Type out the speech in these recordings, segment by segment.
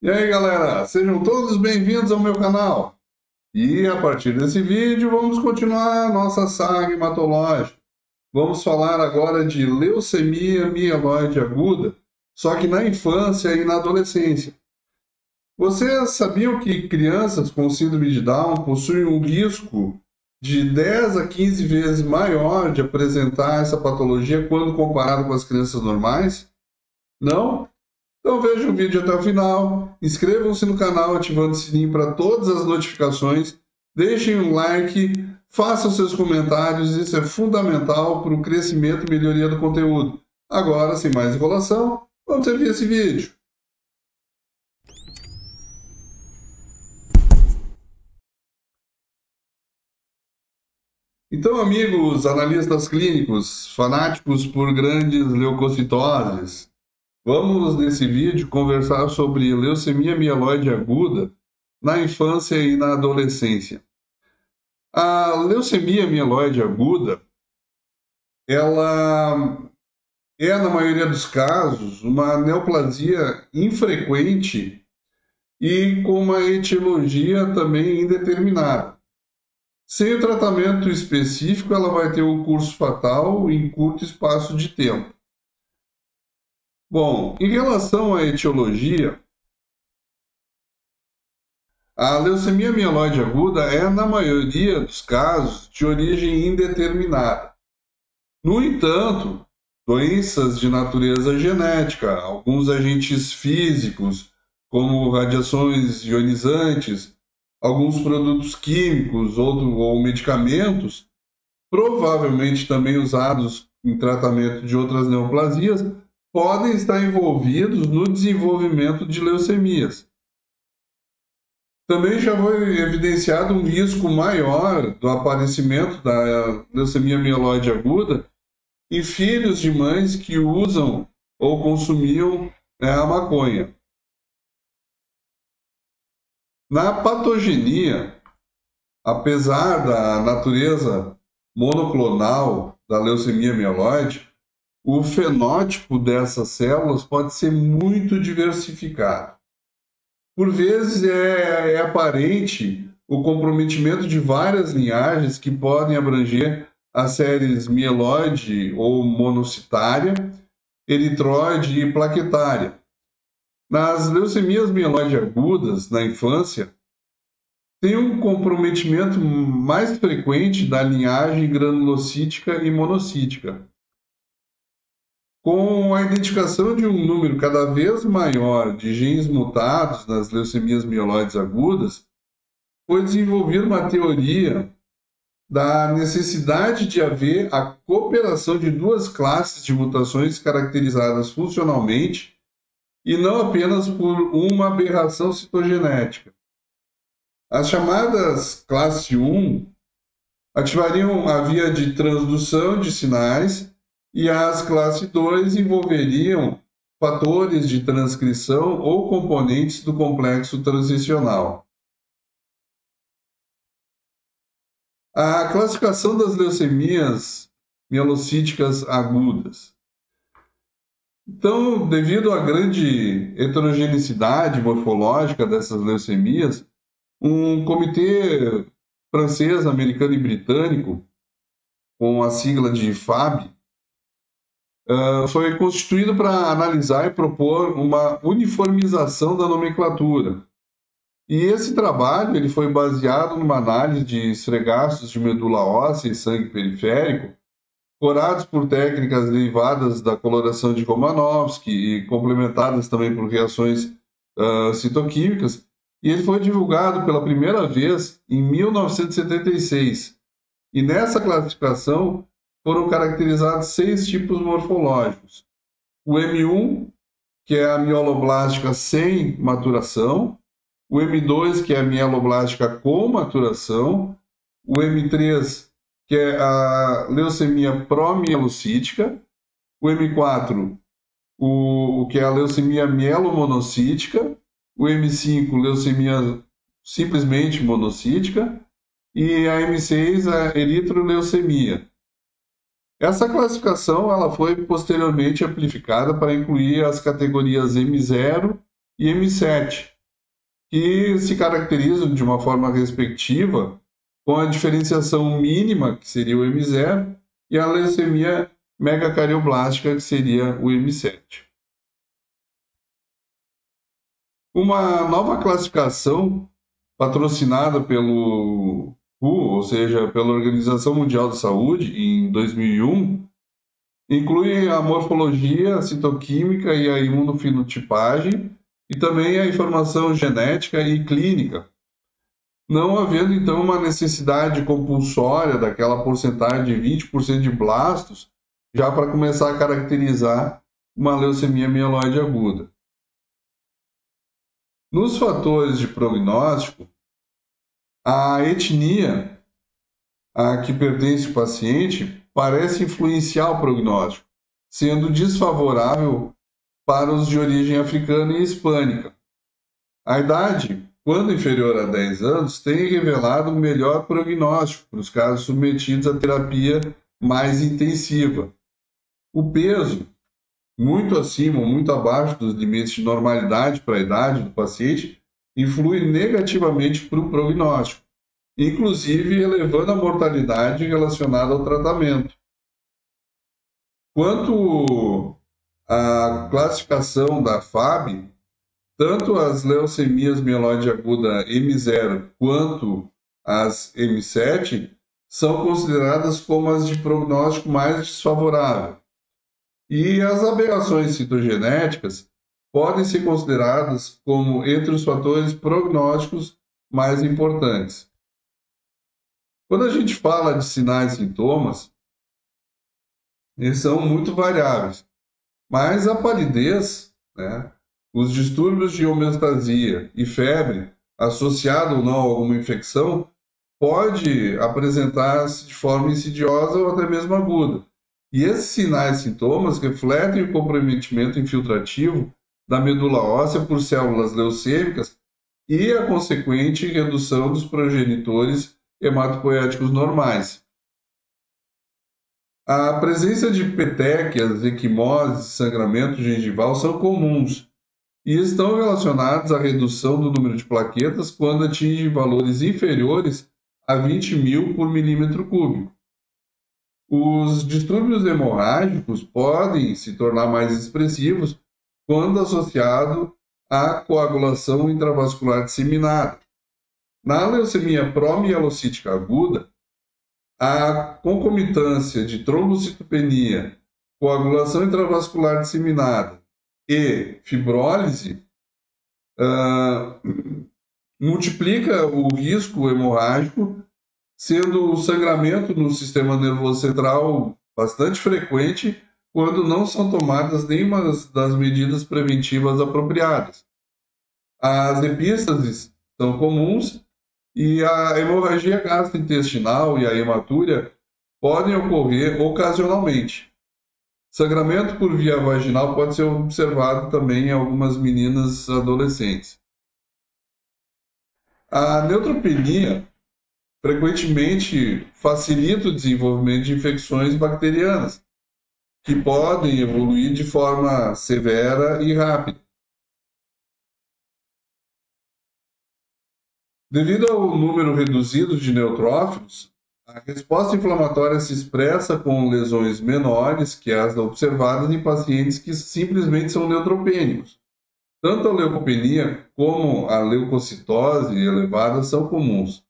E aí, galera, sejam todos bem-vindos ao meu canal. E a partir desse vídeo, vamos continuar a nossa saga hematológica. Vamos falar agora de leucemia mieloide aguda, só que na infância e na adolescência. Vocês sabiam que crianças com síndrome de Down possuem um risco de 10 a 15 vezes maior de apresentar essa patologia quando comparado com as crianças normais? Não? Então vejam o vídeo até o final, inscrevam-se no canal ativando o sininho para todas as notificações, deixem um like, façam seus comentários, isso é fundamental para o crescimento e melhoria do conteúdo. Agora, sem mais enrolação, vamos ver esse vídeo. Então, amigos analistas clínicos, fanáticos por grandes leucocitoses, vamos nesse vídeo conversar sobre leucemia mieloide aguda na infância e na adolescência. A leucemia mieloide aguda, ela é, na maioria dos casos, uma neoplasia infrequente e com uma etiologia também indeterminada. Sem o tratamento específico, ela vai ter um curso fatal em curto espaço de tempo. Bom, em relação à etiologia, a leucemia mieloide aguda é, na maioria dos casos, de origem indeterminada. No entanto, doenças de natureza genética, alguns agentes físicos, como radiações ionizantes, alguns produtos químicos ou medicamentos, provavelmente também usados em tratamento de outras neoplasias, podem estar envolvidos no desenvolvimento de leucemias. Também já foi evidenciado um risco maior do aparecimento da leucemia mieloide aguda em filhos de mães que usam ou consumiam a maconha. Na patogenia, apesar da natureza monoclonal da leucemia mieloide, o fenótipo dessas células pode ser muito diversificado. Por vezes é aparente o comprometimento de várias linhagens que podem abranger as séries mieloide ou monocitária, eritroide e plaquetária. Nas leucemias mieloide agudas, na infância, tem um comprometimento mais frequente da linhagem granulocítica e monocítica. Com a identificação de um número cada vez maior de genes mutados nas leucemias mieloides agudas, foi desenvolvida uma teoria da necessidade de haver a cooperação de duas classes de mutações caracterizadas funcionalmente e não apenas por uma aberração citogenética. As chamadas classe 1 ativariam a via de transdução de sinais e as classe 2 envolveriam fatores de transcrição ou componentes do complexo transicional. A classificação das leucemias mielocíticas agudas. Então, devido à grande heterogeneidade morfológica dessas leucemias, um comitê francês, americano e britânico, com a sigla de FAB, foi constituído para analisar e propor uma uniformização da nomenclatura. E esse trabalho ele foi baseado numa análise de esfregaços de medula óssea e sangue periférico, curados por técnicas derivadas da coloração de Romanowski e complementadas também por reações citoquímicas, e ele foi divulgado pela primeira vez em 1976. E nessa classificação foram caracterizados 6 tipos morfológicos. O M1, que é a mieloblástica sem maturação, o M2, que é a mieloblástica com maturação, o M3, que é a leucemia promielocítica, o M4, que é a leucemia mielomonocítica, o M5, leucemia simplesmente monocítica, e a M6, a eritroleucemia. Essa classificação ela foi posteriormente amplificada para incluir as categorias M0 e M7, que se caracterizam de uma forma respectiva com a diferenciação mínima, que seria o M0, e a leucemia megacarioblástica, que seria o M7. Uma nova classificação patrocinada pelo WHO, ou seja, pela Organização Mundial da Saúde, em 2001, inclui a morfologia, a citoquímica e a imunofenotipagem, e também a informação genética e clínica, não havendo então uma necessidade compulsória daquela porcentagem de 20% de blastos, já para começar a caracterizar uma leucemia mieloide aguda. Nos fatores de prognóstico, a etnia a que pertence o paciente parece influenciar o prognóstico, sendo desfavorável para os de origem africana e hispânica. A idade, quando inferior a 10 anos, tem revelado um melhor prognóstico para os casos submetidos à terapia mais intensiva. O peso, muito acima ou muito abaixo dos limites de normalidade para a idade do paciente, influi negativamente para o prognóstico, inclusive elevando a mortalidade relacionada ao tratamento. Quanto à classificação da FAB, tanto as leucemias mieloide aguda M0 quanto as M7 são consideradas como as de prognóstico mais desfavorável. E as aberrações citogenéticas podem ser consideradas como entre os fatores prognósticos mais importantes. Quando a gente fala de sinais e sintomas, eles são muito variáveis, mas a palidez, né, os distúrbios de homeostasia e febre, associado ou não a alguma infecção, pode apresentar-se de forma insidiosa ou até mesmo aguda. E esses sinais e sintomas refletem o comprometimento infiltrativo da medula óssea por células leucêmicas e a consequente redução dos progenitores hematopoéticos normais. A presença de petequias, equimoses e sangramento gengival são comuns e estão relacionados à redução do número de plaquetas quando atingem valores inferiores a 20.000 por milímetro cúbico. Os distúrbios hemorrágicos podem se tornar mais expressivos quando associado à coagulação intravascular disseminada. Na leucemia promielocítica aguda, a concomitância de trombocitopenia, coagulação intravascular disseminada e fibrólise multiplica o risco hemorrágico, sendo o sangramento no sistema nervoso central bastante frequente quando não são tomadas nenhuma das medidas preventivas apropriadas. As epístases são comuns e a hemorragia gastrointestinal e a hematúria podem ocorrer ocasionalmente. Sangramento por via vaginal pode ser observado também em algumas meninas adolescentes. A neutropenia frequentemente facilita o desenvolvimento de infecções bacterianas, que podem evoluir de forma severa e rápida. Devido ao número reduzido de neutrófilos, a resposta inflamatória se expressa com lesões menores que as observadas em pacientes que simplesmente são neutropênicos. Tanto a leucopenia como a leucocitose elevada são comuns.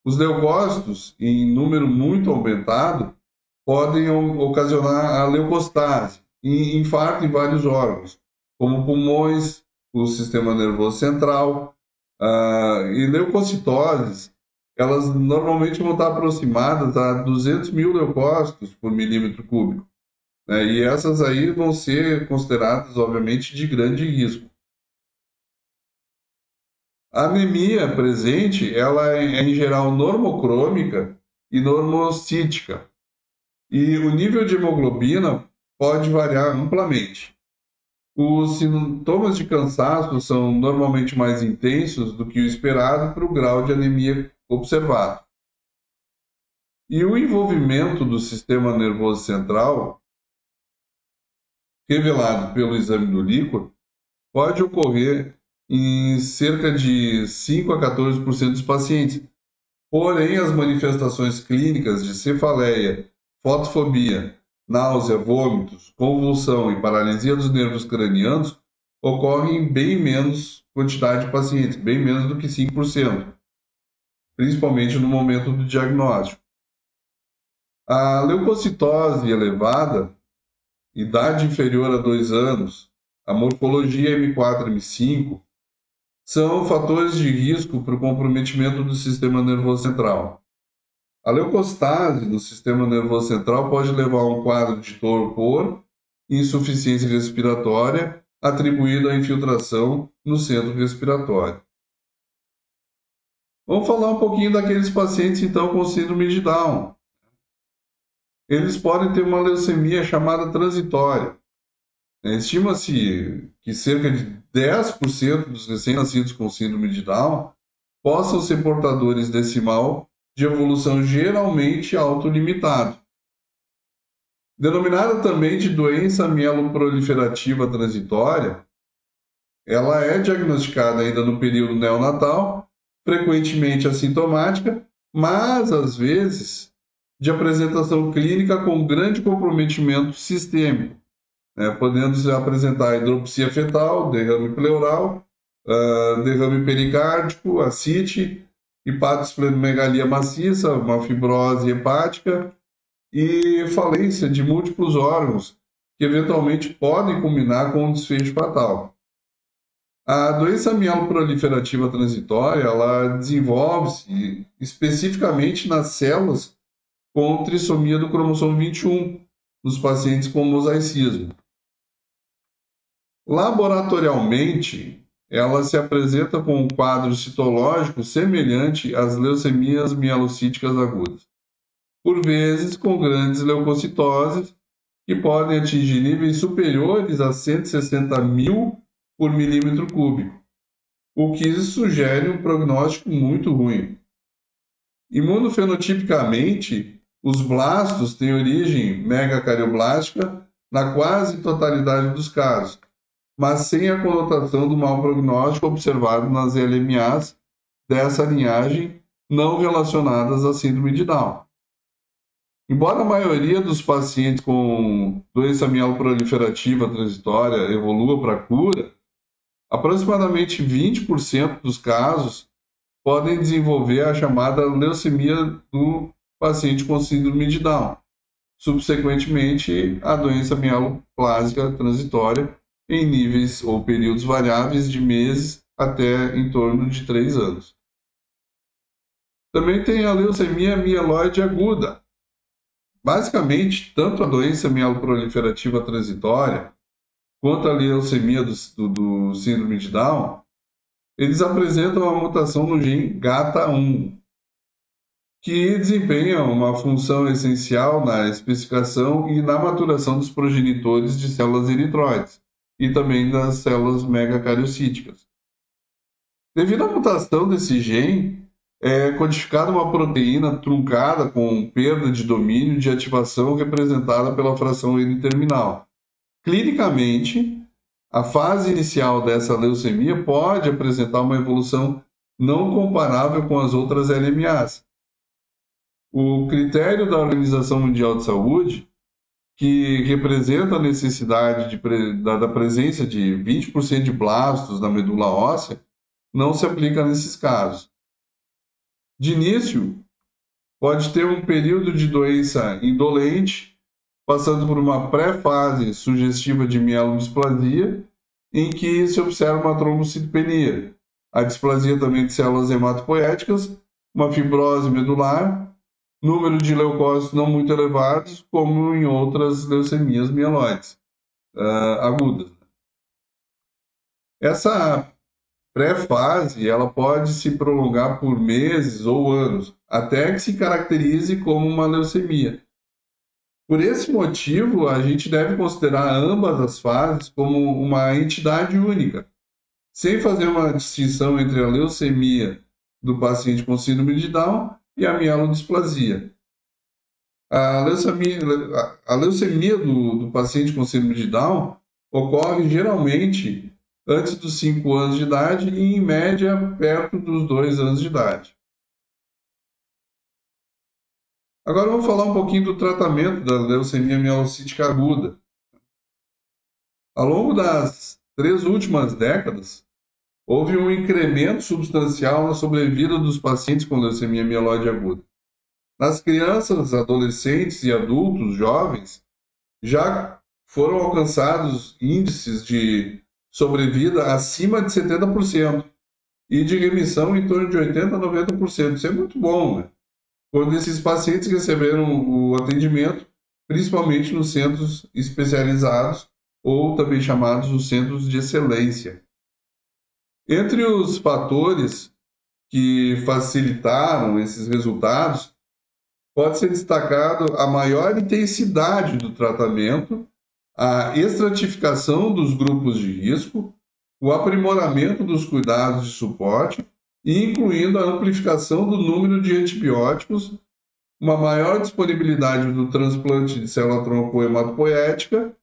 Os leucócitos, em número muito aumentado, podem ocasionar a leucostase e infarto em vários órgãos, como pulmões, o sistema nervoso central, e leucocitoses, elas normalmente vão estar aproximadas a 200.000 leucócitos por milímetro cúbico, né? E essas aí vão ser consideradas, obviamente, de grande risco. A anemia presente, ela é em geral normocrômica e normocítica, e o nível de hemoglobina pode variar amplamente. Os sintomas de cansaço são normalmente mais intensos do que o esperado para o grau de anemia observado. E o envolvimento do sistema nervoso central, revelado pelo exame do líquor, pode ocorrer em cerca de 5 a 14% dos pacientes. Porém, as manifestações clínicas de cefaleia, fotofobia, náusea, vômitos, convulsão e paralisia dos nervos cranianos ocorrem em bem menos quantidade de pacientes, bem menos do que 5%, principalmente no momento do diagnóstico. A leucocitose elevada, idade inferior a 2 anos, a morfologia M4-M5, são fatores de risco para o comprometimento do sistema nervoso central. A leucostase do sistema nervoso central pode levar a um quadro de torpor e insuficiência respiratória atribuído à infiltração no centro respiratório. Vamos falar um pouquinho daqueles pacientes, então, com síndrome de Down. Eles podem ter uma leucemia chamada transitória. Estima-se que cerca de 10% dos recém-nascidos com síndrome de Down possam ser portadores desse mal de evolução geralmente autolimitado. Denominada também de doença mieloproliferativa transitória, ela é diagnosticada ainda no período neonatal, frequentemente assintomática, mas às vezes de apresentação clínica com grande comprometimento sistêmico, podendo se apresentar hidropsia fetal, derrame pleural, derrame pericárdico, ascite, hepatosplenomegalia maciça, uma fibrose hepática e falência de múltiplos órgãos que eventualmente podem culminar com um desfecho fatal. A doença mieloproliferativa transitória, ela desenvolve-se especificamente nas células com trissomia do cromossomo 21, nos pacientes com mosaicismo. Laboratorialmente, ela se apresenta com um quadro citológico semelhante às leucemias mielocíticas agudas, por vezes com grandes leucocitoses que podem atingir níveis superiores a 160 mil por milímetro cúbico, o que sugere um prognóstico muito ruim. Imunofenotipicamente, os blastos têm origem megacarioblástica na quase totalidade dos casos, mas sem a conotação do mau prognóstico observado nas LMAs dessa linhagem não relacionadas à síndrome de Down. Embora a maioria dos pacientes com doença mieloproliferativa transitória evolua para a cura, aproximadamente 20% dos casos podem desenvolver a chamada leucemia do paciente com síndrome de Down, subsequentemente a doença mieloplásica transitória em níveis ou períodos variáveis de meses até em torno de 3 anos. Também tem a leucemia mieloide aguda. Basicamente, tanto a doença mieloproliferativa transitória quanto a leucemia do síndrome de Down, eles apresentam uma mutação no gene GATA1, que desempenha uma função essencial na especificação e na maturação dos progenitores de células eritroides e também das células megacariocíticas. Devido à mutação desse gene, é codificada uma proteína truncada com perda de domínio de ativação representada pela fração N-terminal. Clinicamente, a fase inicial dessa leucemia pode apresentar uma evolução não comparável com as outras LMAs. O critério da Organização Mundial de Saúde, que representa a necessidade da presença de 20% de blastos na medula óssea, não se aplica nesses casos. De início, pode ter um período de doença indolente, passando por uma pré-fase sugestiva de mielodisplasia, em que se observa uma trombocitopenia, a displasia também de células hematopoéticas, uma fibrose medular, número de leucócitos não muito elevados, como em outras leucemias mieloides agudas. Essa pré-fase ela pode se prolongar por meses ou anos, até que se caracterize como uma leucemia. Por esse motivo, a gente deve considerar ambas as fases como uma entidade única, sem fazer uma distinção entre a leucemia do paciente com síndrome de Down e a mielodisplasia. A leucemia do paciente com síndrome de Down ocorre geralmente antes dos 5 anos de idade e, em média, perto dos 2 anos de idade. Agora vamos falar um pouquinho do tratamento da leucemia mielocítica aguda. Ao longo das 3 últimas décadas, houve um incremento substancial na sobrevida dos pacientes com leucemia mieloide aguda. Nas crianças, adolescentes e adultos jovens, já foram alcançados índices de sobrevida acima de 70% e de remissão em torno de 80% a 90%. Isso é muito bom, né? Quando esses pacientes receberam o atendimento, principalmente nos centros especializados, ou também chamados os centros de excelência. Entre os fatores que facilitaram esses resultados, pode ser destacado a maior intensidade do tratamento, a estratificação dos grupos de risco, o aprimoramento dos cuidados de suporte, incluindo a amplificação do número de antibióticos, uma maior disponibilidade do transplante de célula-tronco hematopoética,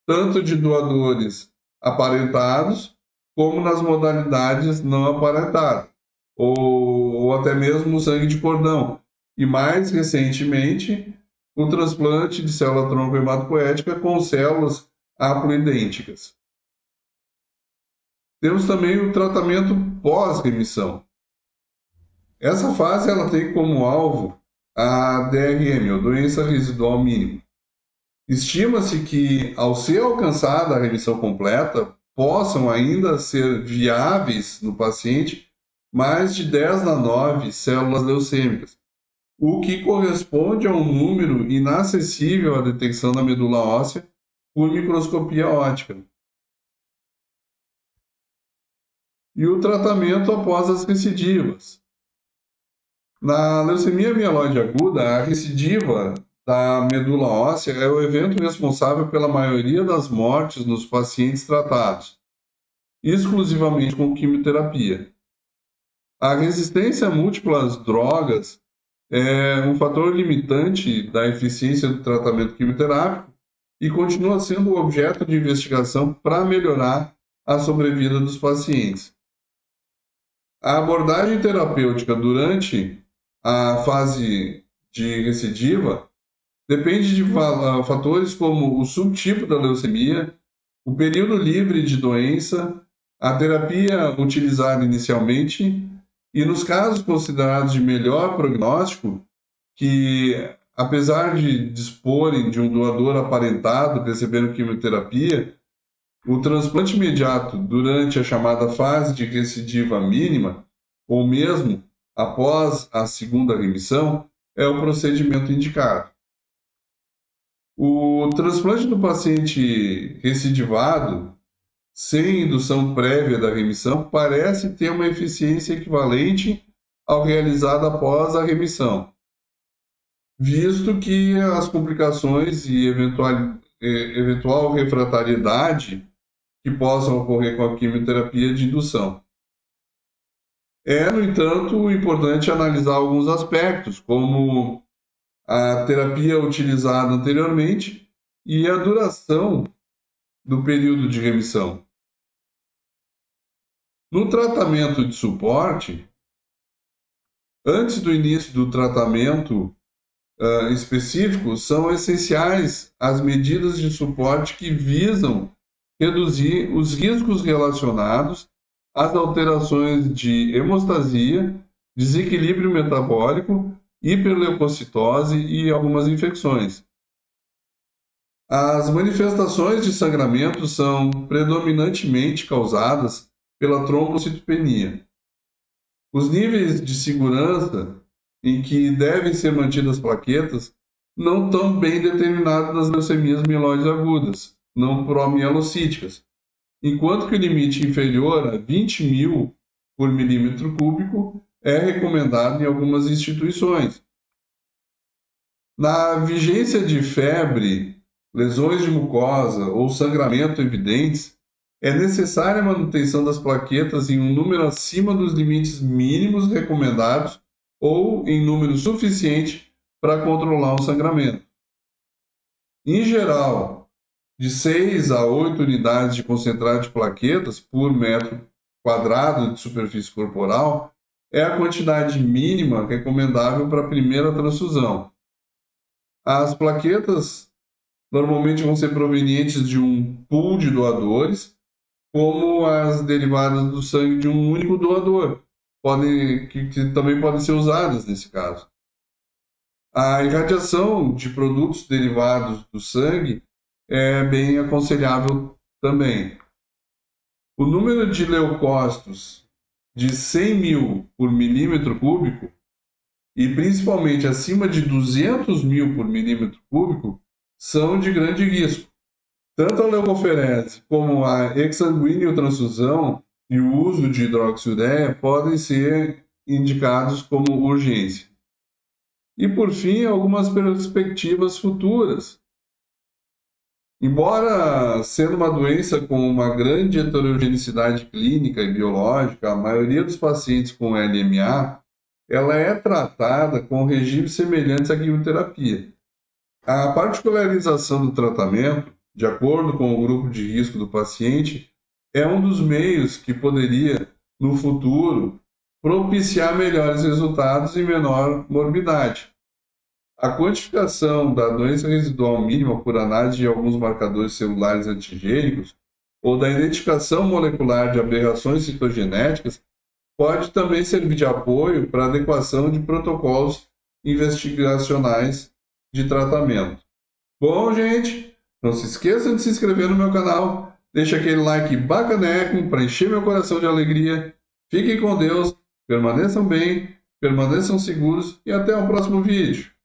tanto de doadores aparentados, como nas modalidades não aparentadas, ou até mesmo sangue de cordão. E mais recentemente, o transplante de célula-tronco hematopoética com células haploidênticas. Temos também o tratamento pós-remissão. Essa fase ela tem como alvo a DRM, ou doença residual mínima. Estima-se que, ao ser alcançada a remissão completa, possam ainda ser viáveis no paciente mais de 10 na 9 células leucêmicas, o que corresponde a um número inacessível à detecção da medula óssea por microscopia óptica. E o tratamento após as recidivas. Na leucemia mieloide aguda, a recidiva da medula óssea é o evento responsável pela maioria das mortes nos pacientes tratados, exclusivamente com quimioterapia. A resistência a múltiplas drogas é um fator limitante da eficiência do tratamento quimioterápico e continua sendo objeto de investigação para melhorar a sobrevida dos pacientes. A abordagem terapêutica durante a fase de recidiva depende de fatores como o subtipo da leucemia, o período livre de doença, a terapia utilizada inicialmente e, nos casos considerados de melhor prognóstico, que apesar de disporem de um doador aparentado recebendo quimioterapia, o transplante imediato durante a chamada fase de recidiva mínima, ou mesmo após a segunda remissão, é o procedimento indicado. O transplante do paciente recidivado, sem indução prévia da remissão, parece ter uma eficiência equivalente ao realizado após a remissão, visto que as complicações e eventual refratariedade que possam ocorrer com a quimioterapia de indução. É, no entanto, importante analisar alguns aspectos, como a terapia utilizada anteriormente e a duração do período de remissão. No tratamento de suporte, antes do início do tratamento específico, são essenciais as medidas de suporte que visam reduzir os riscos relacionados às alterações de hemostasia, desequilíbrio metabólico, hiperleucocitose e algumas infecções. As manifestações de sangramento são predominantemente causadas pela trombocitopenia. Os níveis de segurança em que devem ser mantidas plaquetas não estão bem determinados nas leucemias mieloides agudas, não promielocíticas, enquanto que o limite inferior a 20.000 por milímetro cúbico é recomendado em algumas instituições. Na vigência de febre, lesões de mucosa ou sangramento evidentes, é necessária a manutenção das plaquetas em um número acima dos limites mínimos recomendados ou em número suficiente para controlar o sangramento. Em geral, de 6 a 8 unidades de concentrado de plaquetas por metro quadrado de superfície corporal é a quantidade mínima recomendável para a primeira transfusão. As plaquetas normalmente vão ser provenientes de um pool de doadores, como as derivadas do sangue de um único doador, que também podem ser usadas nesse caso. A irradiação de produtos derivados do sangue é bem aconselhável também. O número de leucócitos de 100 mil por milímetro cúbico e principalmente acima de 200 mil por milímetro cúbico são de grande risco. Tanto a leucoferese como a exsanguíneo-transfusão e o uso de hidroxiureia podem ser indicados como urgência. E, por fim, algumas perspectivas futuras. Embora sendo uma doença com uma grande heterogeneidade clínica e biológica, a maioria dos pacientes com LMA, ela é tratada com regimes semelhantes à quimioterapia. A particularização do tratamento, de acordo com o grupo de risco do paciente, é um dos meios que poderia, no futuro, propiciar melhores resultados e menor morbidade. A quantificação da doença residual mínima por análise de alguns marcadores celulares antigênicos ou da identificação molecular de aberrações citogenéticas pode também servir de apoio para a adequação de protocolos investigacionais de tratamento. Bom, gente, não se esqueçam de se inscrever no meu canal, deixa aquele like bacaneco para encher meu coração de alegria. Fiquem com Deus, permaneçam bem, permaneçam seguros e até o próximo vídeo.